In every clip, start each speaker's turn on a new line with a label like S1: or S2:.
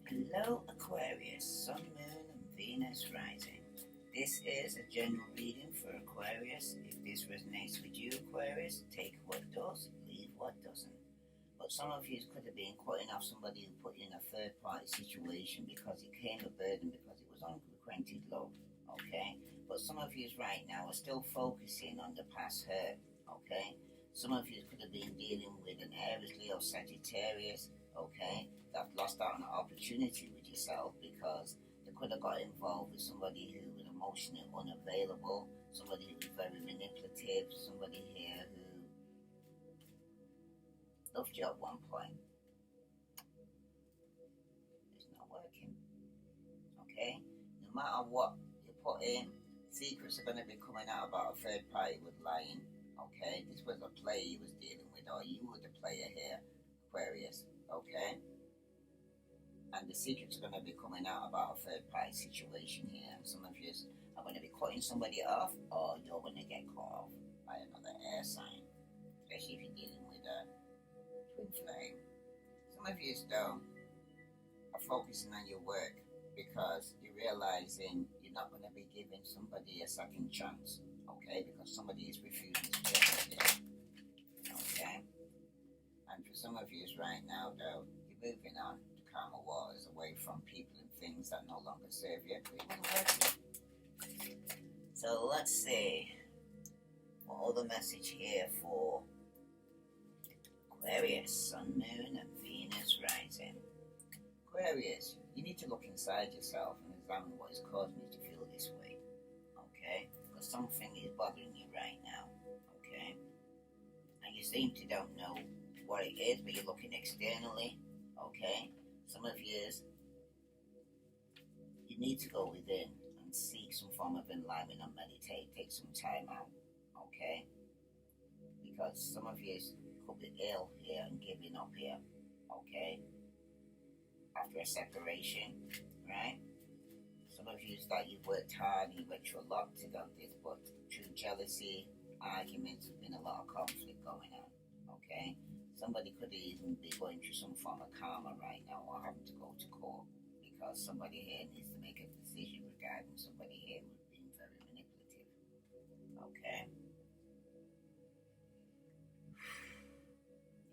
S1: Hello Aquarius, Sun, Moon and Venus rising. This is a general reading for Aquarius. If this resonates with you Aquarius, take what does, leave what doesn't. But some of you could have been cutting off somebody who put you in a third party situation because it came a burden because it was unrequited love, okay? But some of you right now are still focusing on the past hurt, okay? Some of you could have been dealing with an Aries, Leo, Sagittarius, okay, that lost out on an opportunity with yourself because they could have got involved with somebody who was emotionally unavailable, somebody who was very manipulative, somebody here who loved you at one point. It's not working, okay? No matter what you put in, secrets are going to be coming out about a third party with lying, okay? This was a player you was dealing with, or you were the player here, Aquarius, okay? And the secrets are going to be coming out about a third party situation here. And some of you are going to be cutting somebody off, or you're going to get cut off by another air sign, especially if you're dealing with a twin flame. Some of you though are focusing on your work because you're realizing you're not going to be giving somebody a second chance, okay? Because somebody is refusing to work with you, okay? And for some of you right now though, you're moving on karma waters away from people and things that no longer serve you. So let's see what other message here for Aquarius, Sun, Moon and Venus rising. Aquarius, you need to look inside yourself and examine what is causing you to feel this way, okay? Because something is bothering you right now, okay? And you seem to don't know what it is, but you're looking externally, okay? Some of you need to go within and seek some form of enlightenment and meditate. Take some time out, okay? Because some of you could be ill here and giving up here, okay? After a separation, right? Some of you that you've worked hard and you went through a lot to go this, but through jealousy, arguments, there's been a lot of conflict going on, okay? Somebody could even be going through some form of karma right now or having to go to court because somebody here needs to make a decision regarding somebody here who's being very manipulative. Okay?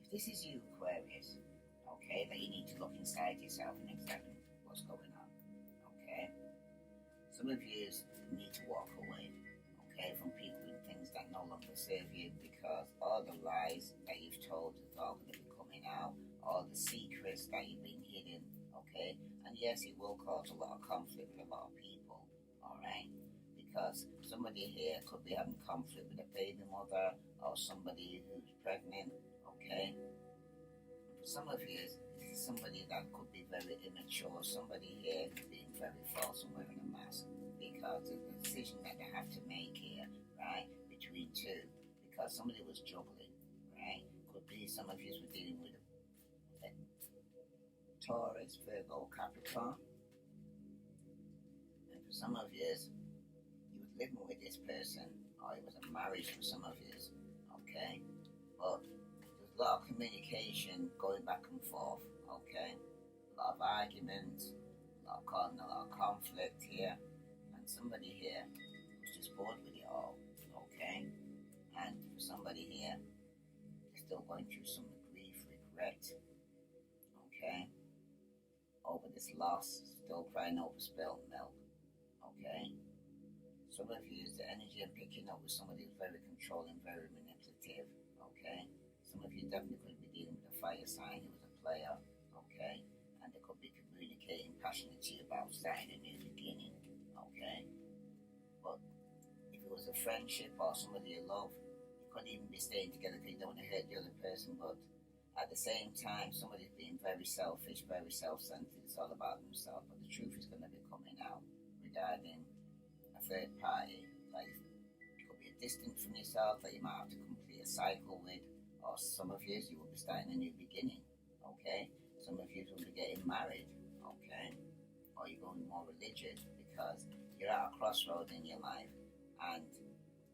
S1: If this is you, Aquarius, okay, then you need to look inside yourself and examine what's going on. Okay? Some of you need to walk away, okay, from people and things that no longer serve you because all the lies that you've told is all going to be coming out, all the secrets that you've been hidden, okay? And yes, it will cause a lot of conflict with a lot of people, alright? Because somebody here could be having conflict with a baby mother or somebody who's pregnant, okay? For some of you, this is somebody that could be very immature, somebody here who's being very false and wearing a mask because of the decision that they have to make here, right, between two, because somebody was juggling, right? Could be some of you were dealing with a Taurus, Virgo, Capricorn, and for some of you, you were living with this person, or it was a marriage for some of you, okay? But there's a lot of communication going back and forth, okay? A lot of arguments, a lot of conflict here. Somebody here who's just bored with it all, okay? And for somebody here, still going through some grief, regret, okay? Over this loss, still crying over spilled milk, okay? Some of you, the energy I'm picking up with somebody who's very controlling, very manipulative, okay? Some of you definitely could be dealing with a fire sign who was a player, okay? And they could be communicating passionately to you about starting a new beginning. Okay, but if it was a friendship or somebody you love, you couldn't even be staying together because you don't want to hurt the other person. But at the same time, somebody's being very selfish, very self-centered. It's all about themselves. But the truth is going to be coming out regarding a third party. Like it could be a distance from yourself that you might have to complete a cycle with, or some of you will be starting a new beginning. Okay, some of you will be getting married. Okay, or you're going more religious because you're at a crossroad in your life and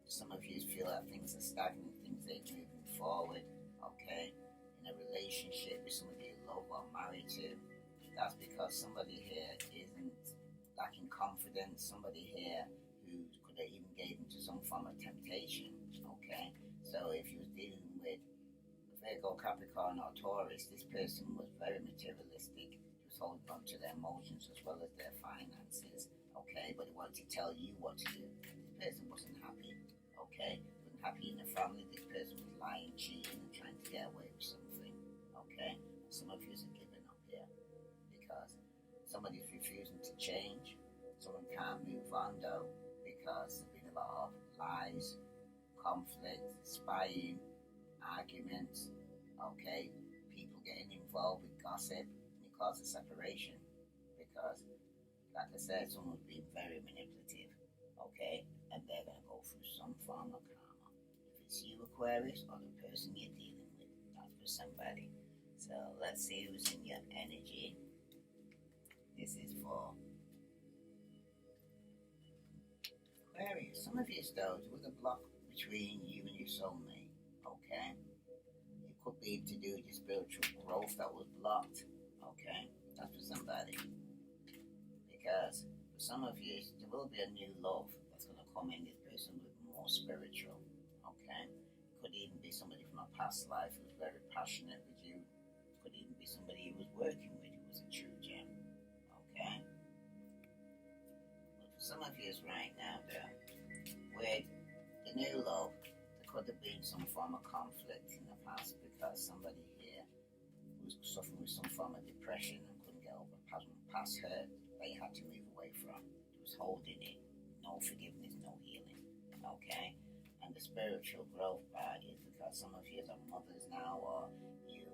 S1: some of you feel that things are stagnant, things ain't moving forward, okay? In a relationship with somebody you love or married to, that's because because somebody here isn't lacking confidence, somebody here who could have even gave into some form of temptation, okay? So if you was dealing with Virgo, Capricorn, or Taurus, this person was very materialistic. He was holding on to their emotions as well as their finances, okay? But he wanted to tell you what to do. This person wasn't happy, okay? Wasn't happy in the family. This person was lying, cheating, and trying to get away with something, okay? Some of you are giving up here because somebody's refusing to change. Someone can't move on though because there's been a lot of lies, conflict, spying, arguments, okay, people getting involved with gossip, and it causes separation because, like I said, someone's being very manipulative, okay, and they're going to go through some form of karma. If it's you, Aquarius, or the person you're dealing with, that's for somebody. So let's see who's in your energy. This is for Aquarius. Some of you, though, with a block between you and your soulmate. Okay, it could be to do with your spiritual growth that was blocked. Okay, that's for somebody. Because for some of you, there will be a new love that's going to come in. This person with more spiritual. Okay, could even be somebody from a past life who's very passionate with you. Could even be somebody who was working with who was a true gem. Okay, but for some of you right now, though, with the new love, could have been some form of conflict in the past because somebody here was suffering with some form of depression and couldn't get over past hurt they had to move away from. It was holding it, no forgiveness, no healing. Okay? And the spiritual growth part is because some of you are mothers now, or you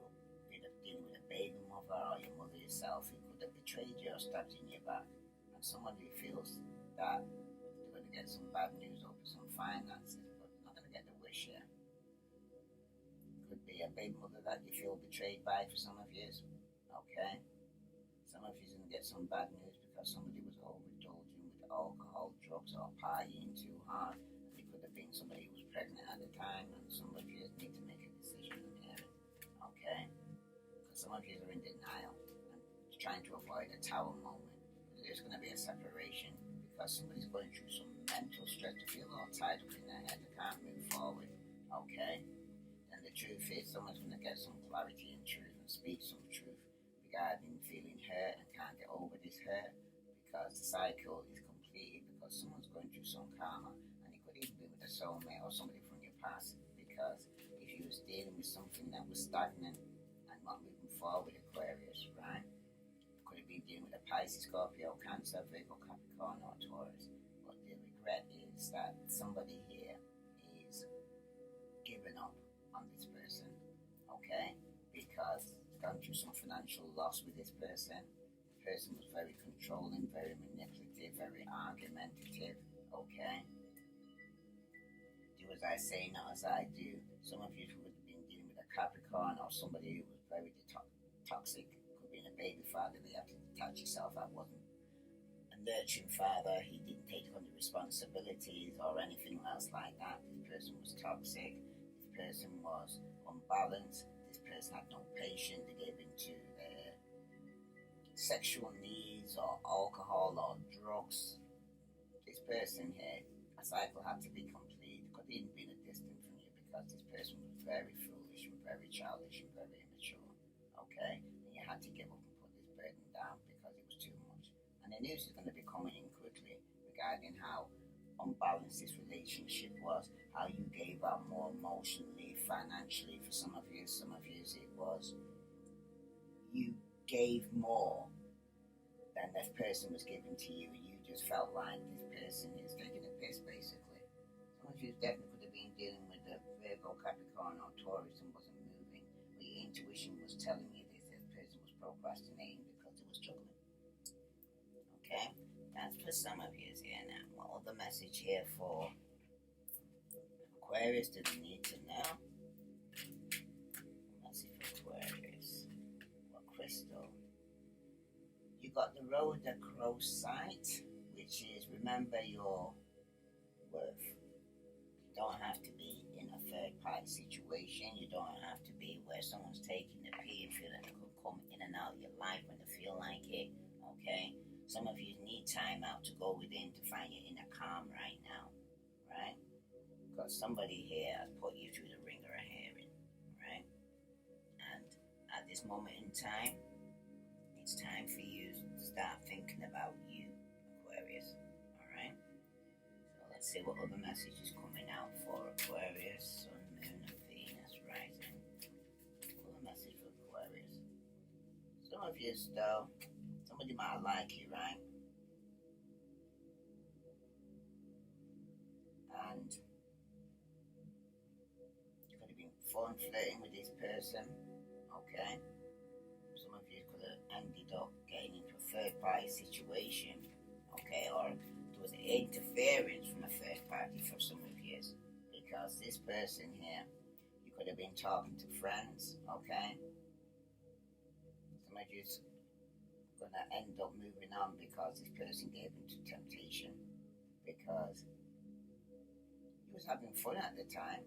S1: dealing with a baby mother, or your mother yourself who could have betrayed you or stabbed in your back. And someone who feels that they're going to get some bad news over some finances. Yeah. Could be a baby mother that you feel betrayed by for some of you. Okay. Some of you going to get some bad news because somebody was overindulging with alcohol, drugs, or partying too hard. It could have been somebody who was pregnant at the time, and some of you need to make a decision here. Okay. Because some of you are in denial and trying to avoid a tower moment. There's going to be a separation because somebody's going through some mental stress to feel all tied up in their head. They can't move forward. Okay? And the truth is, someone's going to get some clarity and truth and speak some truth regarding feeling hurt and can't get over this hurt because the cycle is completed because someone's going through some karma, and it could even be with a soulmate or somebody from your past because if you was dealing with something that was stagnant and not moving forward, Aquarius, right? Could have been dealing with a Pisces, Scorpio, Cancer, Virgo, Capricorn, or Taurus. But the regret is that somebody here is giving up on this person, okay? Because he's gone through some financial loss with this person. The person was very controlling, very manipulative, very argumentative, okay? Do as I say, not as I do. Some of you would have been dealing with a Capricorn or somebody who was very toxic. Could be a baby father that you have to detach yourself. That wasn't a nurturing father. He didn't take on the responsibilities or anything else like that. This person was toxic. This person was unbalanced. This person had no patience. They gave into their sexual needs or alcohol or drugs. This person here, a cycle had to be complete. Could even be a distance from you because this person was very foolish and very childish and very immature. Okay? And you had to give up and put this burden down because it was too much. And the news is going to be coming in quickly regarding how unbalanced this relationship was, how you gave up more emotionally, financially for some of you it was you gave more than this person was giving to you, and you just felt like this person is taking a piss basically. Some of you definitely could have been dealing with a Virgo, Capricorn, or Taurus and wasn't moving, but your intuition was telling you this person was procrastinating because it was juggling. Okay, that's for some of you here now. What other message here for Aquarius do they need to know? Message for Aquarius. What crystal? You got the Rhodochrosite, which is remember your worth. You don't have to be in a third party situation. You don't have to be where someone's taking the pee and feeling it could come in and out of your life when they feel like it. time out to go within to find your inner calm right now, right? Because somebody here has put you through the ringer of hearing, right? And at this moment in time, it's time for you to start thinking about you, Aquarius, alright? So let's see what other message is coming out for Aquarius, Sun, Moon, and Venus rising. What message for Aquarius? Some of you, though, somebody might like you, right? And you could have been fun flirting with this person, okay? Some of you could have ended up getting into a third party situation, okay? Or there was interference from a third party for some of you, because this person here, you could have been talking to friends, okay? Some of you's gonna end up moving on because this person gave into temptation, because he was having fun at the time.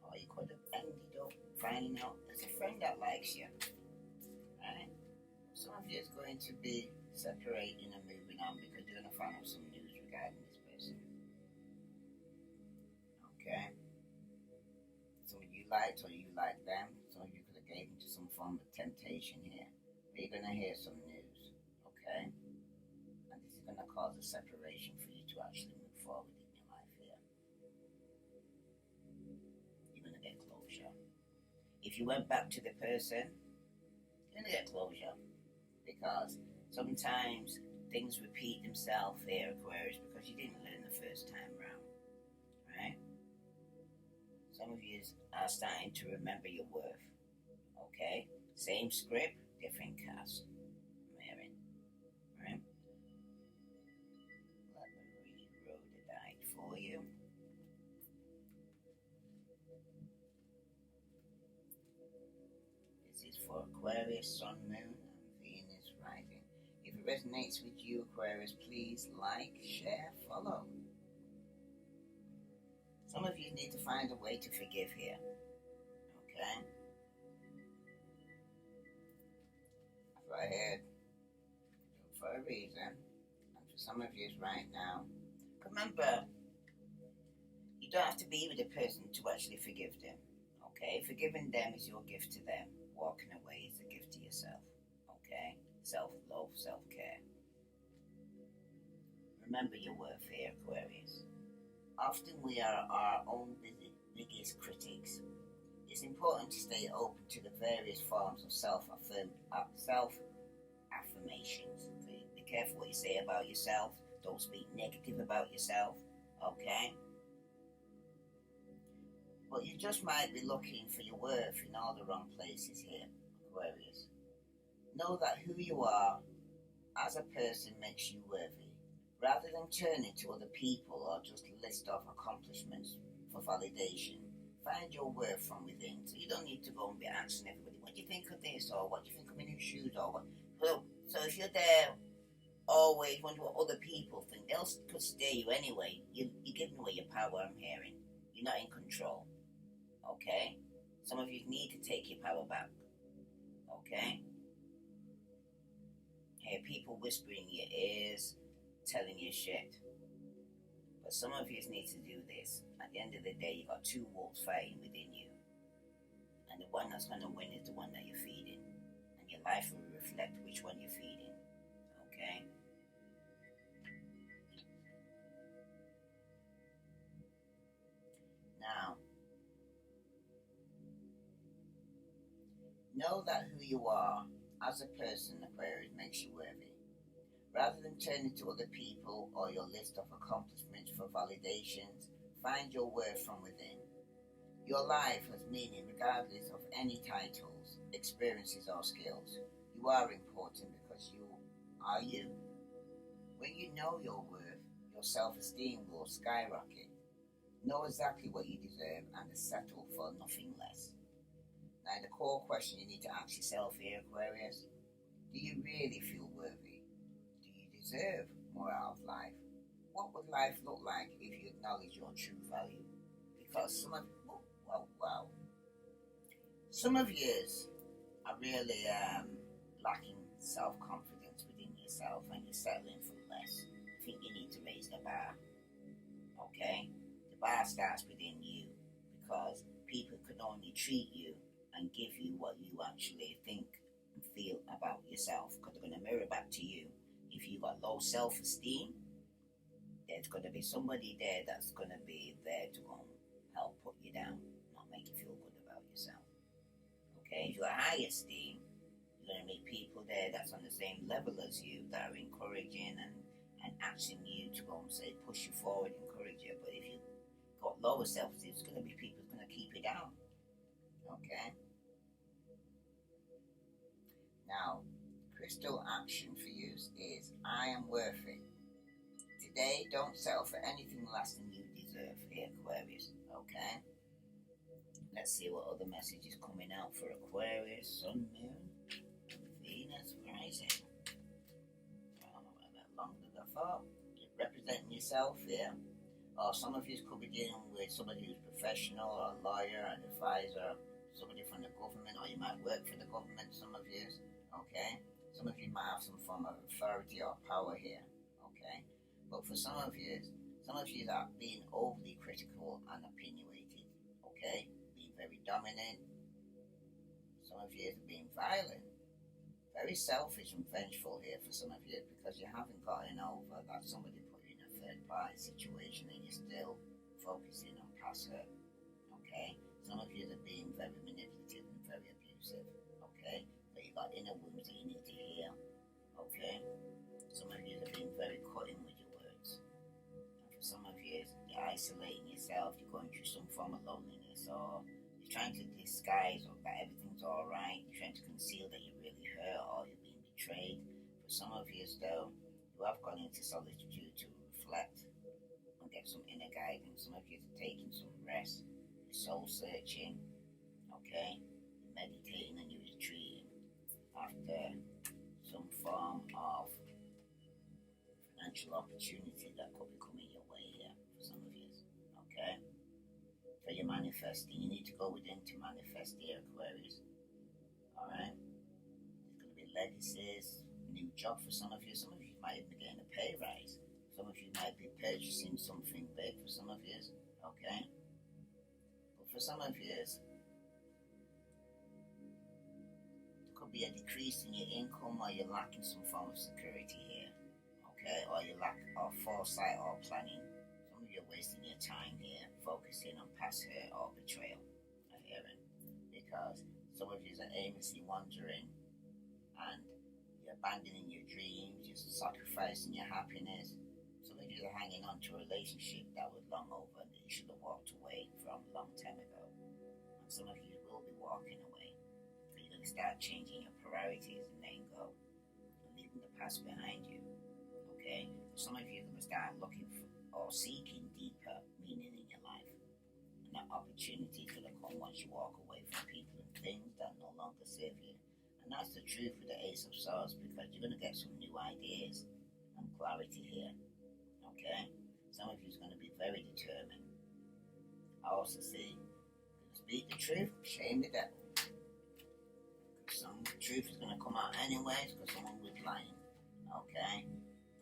S1: Or you could have ended up finding out there's a friend that likes you, right? Some of you is going to be separating and moving on because you're going to find out some news regarding this person, okay? Some of you liked or you like them. Some of you could have gave into some form of temptation here, but you're going to hear some news, okay? And this is going to cause a separation for you to actually move forward in your life here. You're going to get closure. If you went back to the person, you're going to get closure, because sometimes things repeat themselves here, Aquarius, because you didn't learn the first time round, right? Some of you are starting to remember your worth, okay? Same script, different cast. I'm hearing, right? Let me re-roll the die for you. This is for Aquarius, Sun, Moon, and Venus rising. If it resonates with you, Aquarius, please like, share, follow. Some of you need to find a way to forgive here, okay? I've got heard for a reason, and for some of you right now, remember, you don't have to be with a person to actually forgive them, okay? Forgiving them is your gift to them. Walking away is a gift to yourself, okay? Self-love, self-care. Remember your worth here, Aquarius. Often we are our own biggest critics. It's important to stay open to the various forms of self-affirmations. Be careful what you say about yourself. Don't speak negative about yourself, okay? But you just might be looking for your worth in all the wrong places here, Aquarius. Know that who you are as a person makes you worthy. Rather than turning to other people or just list off accomplishments for validation, find your worth from within. So you don't need to go and be asking everybody, what do you think of this, or what do you think of my new shoes, or what? So if you're there always wondering what other people think, they'll could steer you anyway. You're giving away your power, I'm hearing. You're not in control, okay? Some of you need to take your power back, okay? Hear people whispering in your ears, telling you shit. But some of you need to do this. At the end of the day, you've got two wolves fighting within you. And the one that's going to win is the one that you're feeding. And your life will reflect which one you're feeding. Okay? Now, know that who you are as a person, Aquarius, makes you worthy. Rather than turning to other people or your list of accomplishments for validations, find your worth from within. Your life has meaning regardless of any titles, experiences or skills. You are important because you are you. When you know your worth, your self-esteem will skyrocket. Know exactly what you deserve and settle for nothing less. Now the core question you need to ask yourself here, Aquarius, do you really feel worthy? Deserve more out of life? What would life look like if you acknowledge your true value? Because some of you are really lacking self-confidence within yourself and you're settling for less. I think you need to raise the bar, okay? The bar starts within you because people can only treat you and give you what you actually think and feel about yourself because they're going to mirror back to you. If you've got low self-esteem, there's going to be somebody there that's going to be there to go and help put you down, not make you feel good about yourself. Okay, if you've got high esteem, you're going to meet people there that's on the same level as you that are encouraging and asking you to go and say, push you forward, encourage you. But if you've got lower self-esteem, it's going to be people who's going to keep you down. Okay? Now, crystal action for you is I am worth it. Today, don't settle for anything less than you deserve here, Aquarius. Okay? Let's see what other message is coming out for Aquarius, Sun, Moon, Venus, rising. Oh, a bit longer than I thought. You're representing yourself here. Or some of you could be dealing with somebody who's professional, or a lawyer, an advisor, somebody from the government, or you might work for the government, some of you. Okay? Some of you might have some form of authority or power here. Okay? But for some of you are being overly critical and opinionated. Okay? Being very dominant. Some of you are being violent. Very selfish and vengeful here for some of you because you haven't gotten over that somebody put you in a third party situation and you're still focusing on past hurt. Okay? Some of you are being very manipulative and very abusive. Okay? But you got inner wounds that you need to heal. Okay? Some of you are being very cutting with your words. And for some of you, you're isolating yourself, you're going through some form of loneliness, or you're trying to disguise that everything's alright, you're trying to conceal that you're really hurt or you're being betrayed. For some of you, though, you have gone into solitude to reflect and get some inner guidance. Some of you are taking some rest, you're soul searching, okay? You're meditating and you're retreating after some form of financial opportunity that could be coming your way here for some of you. Okay? So you're manifesting. You need to go within to manifest here, Aquarius. Alright? There's going to be legacies, new job for some of you. Some of you might even be getting a pay rise. Some of you might be purchasing something big for some of you. Okay? But for some of you, could be a decrease in your income or you're lacking some form of security here, okay, or you lack of foresight or planning. Some of you are wasting your time here focusing on past hurt or betrayal, I hear it, because some of you are aimlessly wandering and you're abandoning your dreams, you're sacrificing your happiness. Some of you are hanging on to a relationship that was long over and that you should have walked away from a long time ago, and some of you will be walking away. Start changing your priorities and letting go and leaving the past behind you. Okay? Some of you are going to start looking for or seeking deeper meaning in your life. And that opportunity is going to come once you walk away from people and things that no longer serve you. And that's the truth with the Ace of Swords because you're going to get some new ideas and clarity here. Okay? Some of you is going to be very determined. I also see, speak the truth, shame the devil. Some truth is going to come out anyways because someone was lying, okay?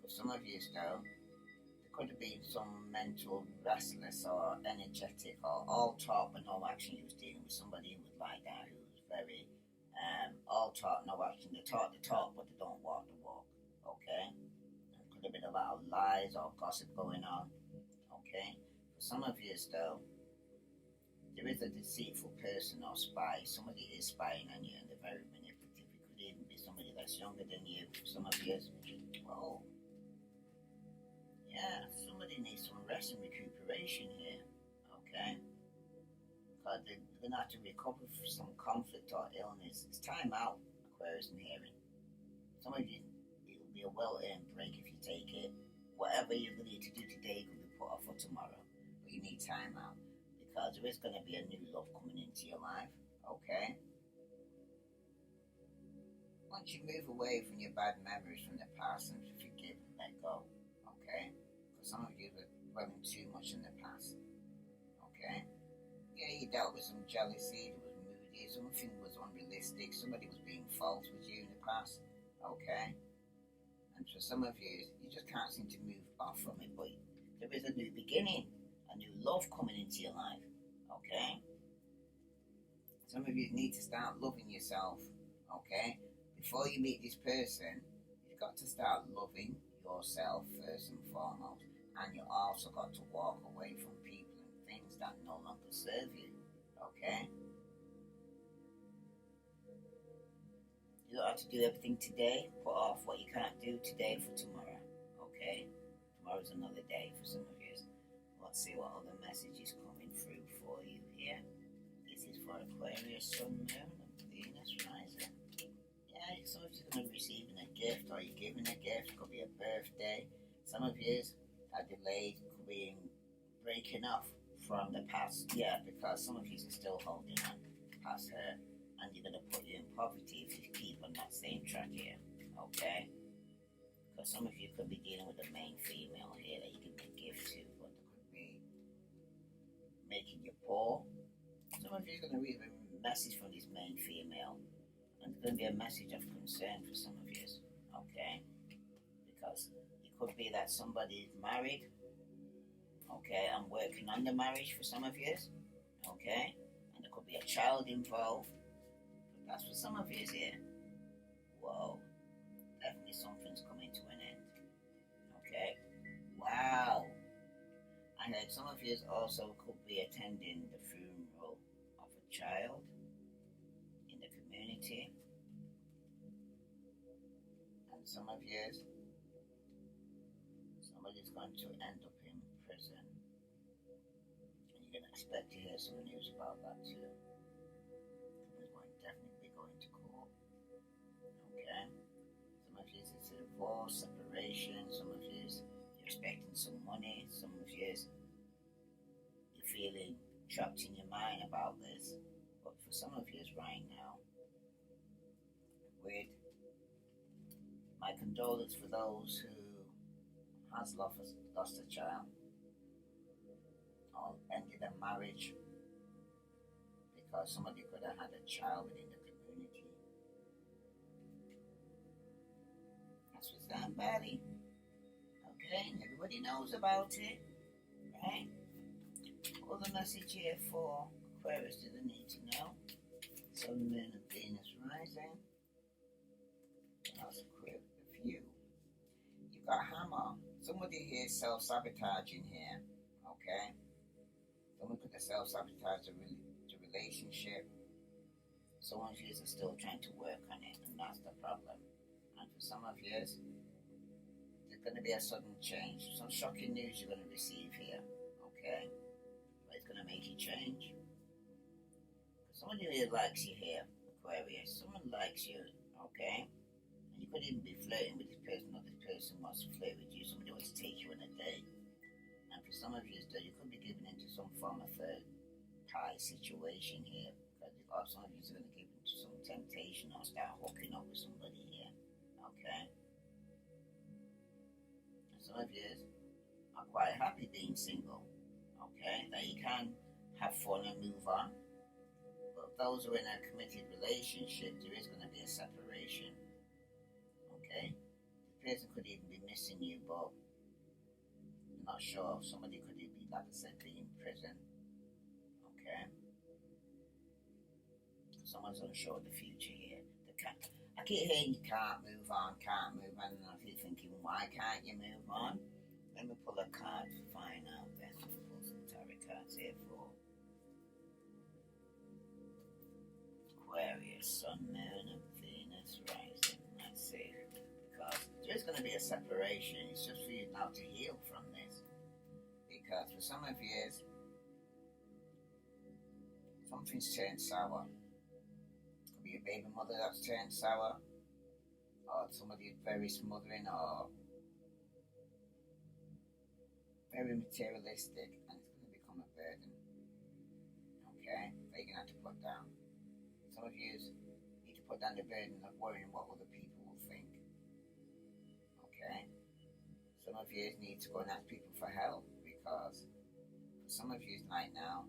S1: For some of you, though, there could have been some mental restless or energetic or all talk but no action. You was dealing with somebody who was like that, who was very all talk, no action. They talk the talk but they don't walk the walk, okay? And it could have been a lot of lies or gossip going on, okay? For some of you, though, there is a deceitful person or spy. Somebody is spying on you and they're very manipulative. It could even be somebody that's younger than you. Some of you, well, yeah, somebody needs some rest and recuperation here, okay? Because they're going to have to recover from some conflict or illness. It's time out, Aquarius and hearing. Some of you, it'll be a well-earned break if you take it. Whatever you need to do today could be put off for tomorrow. But you need time out. Because there is going to be a new love coming into your life, okay? Once you move away from your bad memories from the past and forgive and let go, okay? Because some of you are dwelling too much in the past, okay? Yeah, you dealt with some jealousy, there was moody, something was unrealistic, somebody was being false with you in the past, okay? And for some of you, you just can't seem to move off from it, but there is a new beginning, a new love coming into your life, okay? Some of you need to start loving yourself, okay? Before you meet this person, you've got to start loving yourself first and foremost. And you also got to walk away from people and things that no longer serve you, okay? You don't have to do everything today. Put off what you can't do today for tomorrow, okay? Tomorrow's another day for some of you. Let's see what other message is coming through for you here. This is for Aquarius, Sun, Moon, and Venus rising. Yeah, some of you are going to be receiving a gift, or you're giving a gift. It could be a birthday. Some of you are delayed, could be breaking off from the past. Yeah, because some of you are still holding on past her, and you're going to put you in poverty if you keep on that same track here. Okay? Because some of you could be dealing with the main female here that you're giving a gift to, but they could be making you poor. Some of you are going to read a message from this main female, and it's going to be a message of concern for some of you, okay? Because it could be that somebody is married, okay, and working on the marriage for some of you, okay? And there could be a child involved, but that's for some of you here. Whoa, definitely something's coming to an end, okay? Wow. I heard some of you also could be attending the funeral of a child in the community. And some of you, somebody's going to end up in prison. And you're going to expect to hear some news about that too. Someone's going to definitely be going to court. Okay? Some of you, it's a divorce, separation. Some of you, you're expecting some money. Some of you, you're feeling trapped in your mind about this. But for some of you right now, with my condolence for those who has lost a child or ended a marriage because somebody could have had a child within the community. That's what's done badly. Okay, and everybody knows about it, right? All the message here for Aquarius do they need to know? Sun, Moon, and Venus rising. That's a quick review. You've got hammer. Somebody here is self-sabotaging here, okay? Someone could have self-sabotaged the relationship. Some of you are still trying to work on it, and that's the problem. And for some of you, there's going to be a sudden change. Some shocking news you're going to receive here, okay? But it's going to make you change. Somebody really likes you here, Aquarius. Someone likes you, okay? And you could even be flirting with this person, or this person wants to flirt with you. Somebody wants to take you on a date. And for some of you, you could be giving into some form of third party situation here. Because some of you are going to give into some temptation or start hooking up with somebody here. Okay? And some of you are quite happy being single. Okay? That you can have fun and move on. But those who are in a committed relationship, there is going to be a separation. Okay? The person could even be missing you, but you're not sure. Somebody could be, like I said, be in prison. Okay? Someone's unsure of the future here. I keep hearing you can't move on, and I keep thinking, why can't you move on? Let me pull a card to find out. Then we'll pull some tarot cards here for Aquarius, Sun, Moon, and Venus rising. Let's see. Because there's going to be a separation. It's just for you now to heal from this. Because for some of you, something's turned sour. Be a baby mother that's turned sour, or somebody very smothering, or very materialistic, and it's going to become a burden. Okay, that you're going to have to put down. Some of you need to put down the burden of worrying what other people will think. Okay, some of you need to go and ask people for help, because for some of you right now,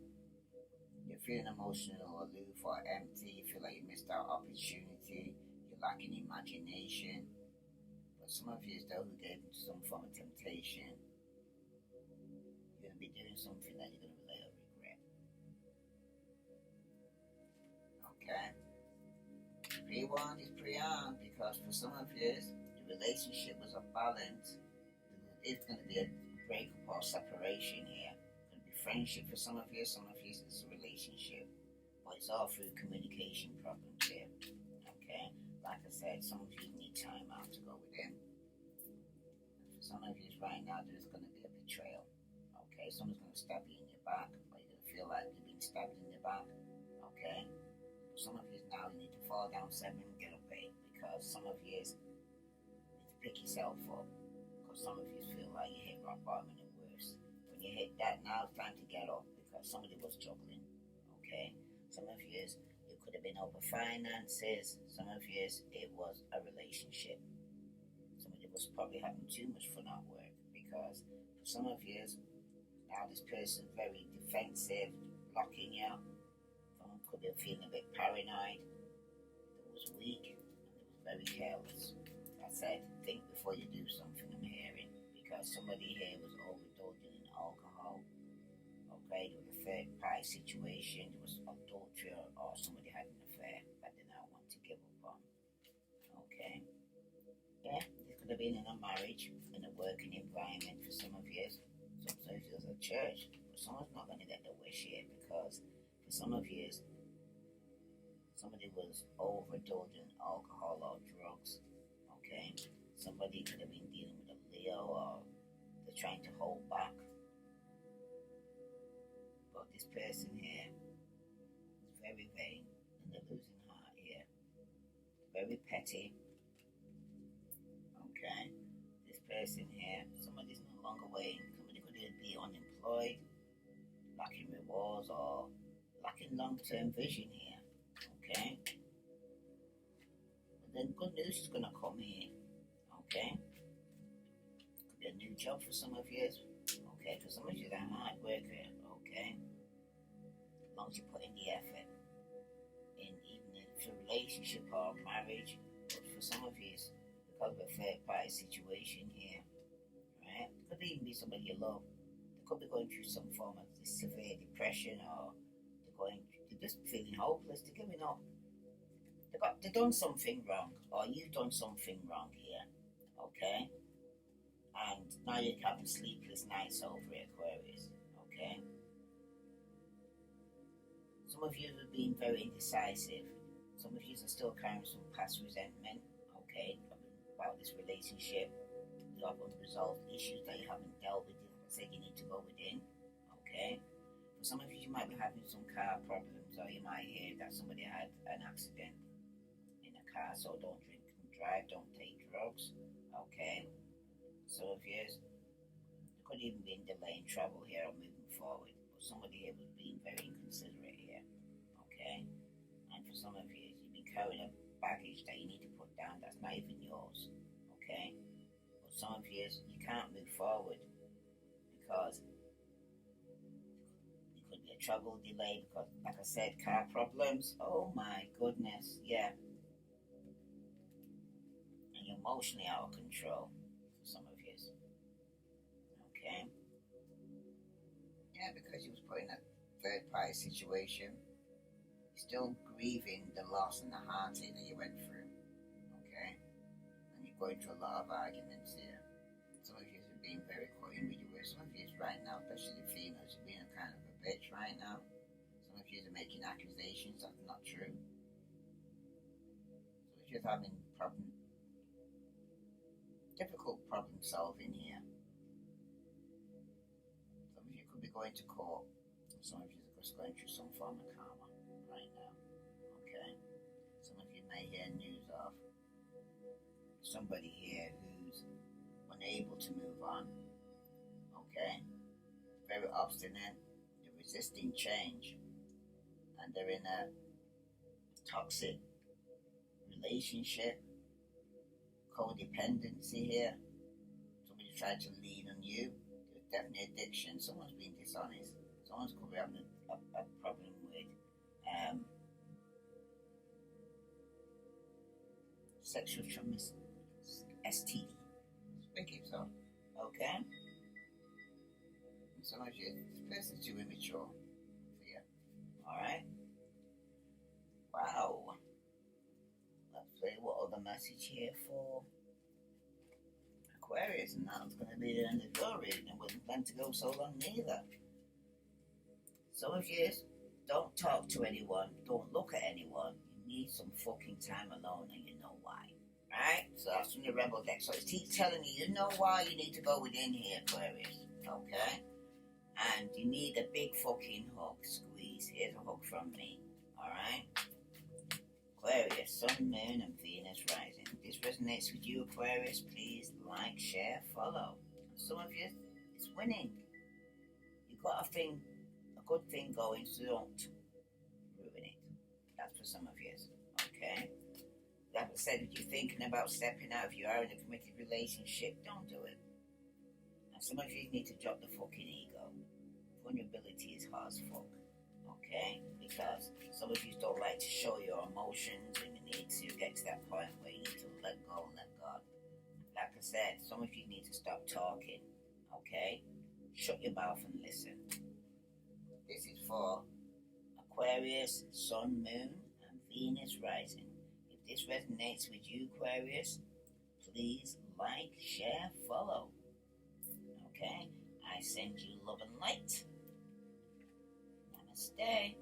S1: you're feeling emotional, aloof, or empty. You feel like you missed out opportunity. You're lacking imagination. But some of you, though, who gave into some form of temptation, you're going to be doing something that you're going to later regret. Okay? Pre-warned is pre-armed, because for some of you, the relationship was off balance. It's going to be a breakup or separation here. It's going to be friendship for some of you it's a relationship. But it's all through communication problems here. Okay? Like I said, some of you need time out to go within. For some of you right now, there's going to be a betrayal. Okay? Someone's going to stab you in your back, or you're going to feel like you're being stabbed in your back. Okay? For some of you now, you need to fall down 7 and get up 8, because some of you need to pick yourself up. Because some of you feel like you hit rock bottom and the worst. When you hit that, now it's time to get up, because somebody was juggling. Okay? Some of you, it could have been over finances. Some of you, it was a relationship. Somebody was probably having too much fun at work, because for some of you, now this person's very defensive, blocking you. Someone could be feeling a bit paranoid. It was weak, and it was very careless. I said, think before you do something, I'm hearing, because somebody here was overindulging in alcohol. Okay, there was a third party situation, there was adultery, or somebody had an affair that they now want to give up on. Okay, yeah, this could have been in a marriage, in a working environment for some of you. Sometimes there's a church, but someone's not going to get the wish here, because for some of you, somebody was overindulging in alcohol or drugs. Okay, somebody could have been dealing with a Leo, or they're trying to hold back. But this person here is very vain, and they're losing heart here. Very petty. Okay, this person here, somebody's no longer waiting. Somebody could either be unemployed, lacking rewards, or lacking long-term vision here. Okay, but then good news is going to come here. Okay, could be a new job for some of you. Okay, for some of you, they're hard worker. Okay, as long as you put in the effort, in even if it's a relationship or marriage. But for some of you, because of a third party situation here, right? It could even be somebody you love. They could be going through some form of severe depression, or they're just feeling hopeless. They're giving up. They've done something wrong, or you've done something wrong here. Okay, and now you're having sleepless nights over it, Aquarius. Okay, some of you have been very indecisive. Some of you are still carrying some past resentment. Okay, about this relationship. You have unresolved issues that you haven't dealt with. Like I said, you need to go within. Okay, for some of you might be having some car problems, or you might hear that somebody had an accident in a car. So don't drink and drive. Don't take drugs. Okay, some of you could even be in delaying travel here or moving forward. But somebody here was being very inconsiderate here. Okay, and for some of you, you've been carrying a baggage that you need to put down that's not even yours. Okay, but some of you can't move forward because it could be a travel delay, because like I said, car problems. Oh my goodness, yeah. And you're emotionally out of control for some of you. Okay, yeah, because you was put in a third party situation. Still grieving the loss and the heartache that you went through. Okay, and you're going through a lot of arguments here. Some of you are being very cutting with your words. Some of you right now, especially the females, are being a kind of a bitch right now. Some of you are making accusations that's not true. Some of you are having difficult problem solving here. Some of you could be going to court. Some of you are just going through some form of karma right now. Okay, some of you may hear news of somebody here who's unable to move on. Okay, very obstinate, they're resisting change, and they're in a toxic relationship, codependency here. Somebody tried to lean on you. There's definitely addiction. Someone's being dishonest. Someone's could be having a problem with sexual transmission, STD. Speaking so, okay? And some of you, this person's too immature for you. Alright? Wow. Let's see what other message here for Aquarius, and that's going to be the end of your reading. It wasn't meant to go so long neither. Some of you don't talk to anyone, don't look at anyone. You need some fucking time alone, and you know why. Right? So that's from the Rebel deck. So it keeps telling you know why you need to go within here, Aquarius. Okay? And you need a big fucking hug, squeeze. Here's a hug from me. Alright? Aquarius, Sun, Moon, and Venus rising. If this resonates with you, Aquarius, please like, share, follow. Some of you, it's winning. You've got a good thing going, so don't ruin it. That's for some of you. Okay? Like I said, if you're thinking about stepping out, if you are in a committed relationship, don't do it. And some of you need to drop the fucking ego. Vulnerability is hard as fuck. Okay? Because some of you don't like to show your emotions, and you need to get to that point where you need to let go and let God. Like I said, some of you need to stop talking. Okay? Shut your mouth and listen. This is for Aquarius, Sun, Moon, and Venus rising. If this resonates with you, Aquarius, please like, share, follow. Okay? I send you love and light. Namaste.